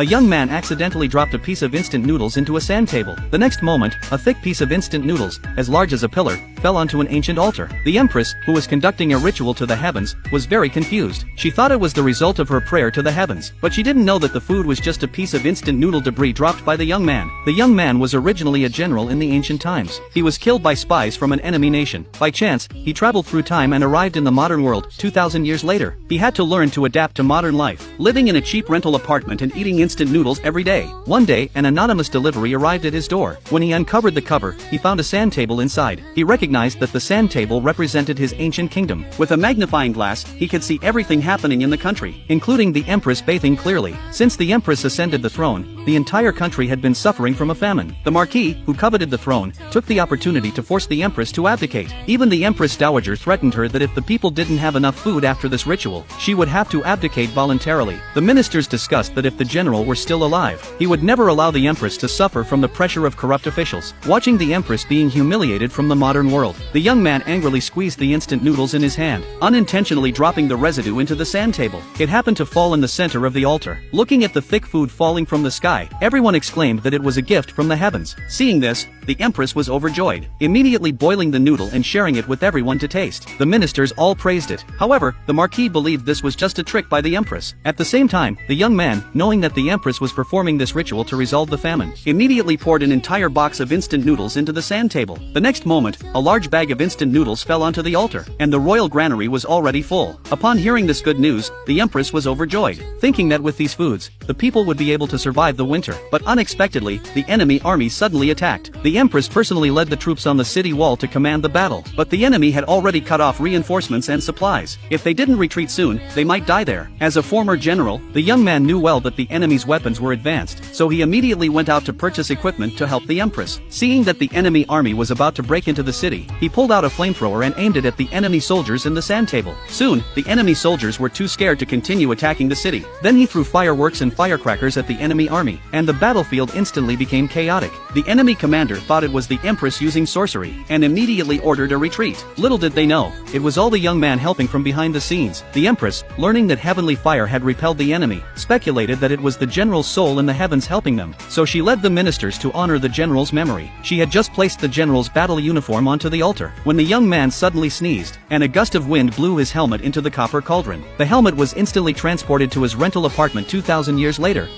A young man accidentally dropped a piece of instant noodles into a sand table. The next moment, a thick piece of instant noodles, as large as a pillar, fell onto an ancient altar. The empress, who was conducting a ritual to the heavens, was very confused. She thought it was the result of her prayer to the heavens, but she didn't know that the food was just a piece of instant noodle debris dropped by the young man. The young man was originally a general in the ancient times. He was killed by spies from an enemy nation. By chance, he traveled through time and arrived in the modern world 2,000 years later. He had to learn to adapt to modern life, living in a cheap rental apartment and eating instant noodles every day. One day, an anonymous delivery arrived at his door. When he uncovered the cover, he found a sand table inside. He recognized that the sand table represented his ancient kingdom. With a magnifying glass, he could see everything happening in the country, including the empress bathing clearly. Since the empress ascended the throne, the entire country had been suffering from a famine. The marquis, who coveted the throne, took the opportunity to force the empress to abdicate. Even the empress dowager threatened her that if the people didn't have enough food after this ritual, she would have to abdicate voluntarily. The ministers discussed that if the general were still alive, he would never allow the empress to suffer from the pressure of corrupt officials. Watching the empress being humiliated from the modern world, the young man angrily squeezed the instant noodles in his hand, unintentionally dropping the residue into the sand table. It happened to fall in the center of the altar. Looking at the thick food falling from the sky, everyone exclaimed that it was a gift from the heavens. Seeing this, the empress was overjoyed, immediately boiling the noodle and sharing it with everyone to taste. The ministers all praised it. However, the marquis believed this was just a trick by the empress. At the same time, the young man, knowing that the empress was performing this ritual to resolve the famine, immediately poured an entire box of instant noodles into the sand table. The next moment, a large bag of instant noodles fell onto the altar, and the royal granary was already full. Upon hearing this good news, the empress was overjoyed, thinking that with these foods, the people would be able to survive the winter. But unexpectedly, the enemy army suddenly attacked. The empress personally led the troops on the city wall to command the battle, but the enemy had already cut off reinforcements and supplies. If they didn't retreat soon, they might die there. As a former general, the young man knew well that the enemy's weapons were advanced, so he immediately went out to purchase equipment to help the empress. Seeing that the enemy army was about to break into the city, he pulled out a flamethrower and aimed it at the enemy soldiers in the sand table. Soon, the enemy soldiers were too scared to continue attacking the city. Then he threw fireworks and firecrackers at the enemy army, and the battlefield instantly became chaotic. The enemy commander thought it was the empress using sorcery, and immediately ordered a retreat. Little did they know, it was all the young man helping from behind the scenes. The empress, learning that heavenly fire had repelled the enemy, speculated that it was the general's soul in the heavens helping them, so she led the ministers to honor the general's memory. She had just placed the general's battle uniform onto the altar, when the young man suddenly sneezed, and a gust of wind blew his helmet into the copper cauldron. The helmet was instantly transported to his rental apartment 2,000 years later.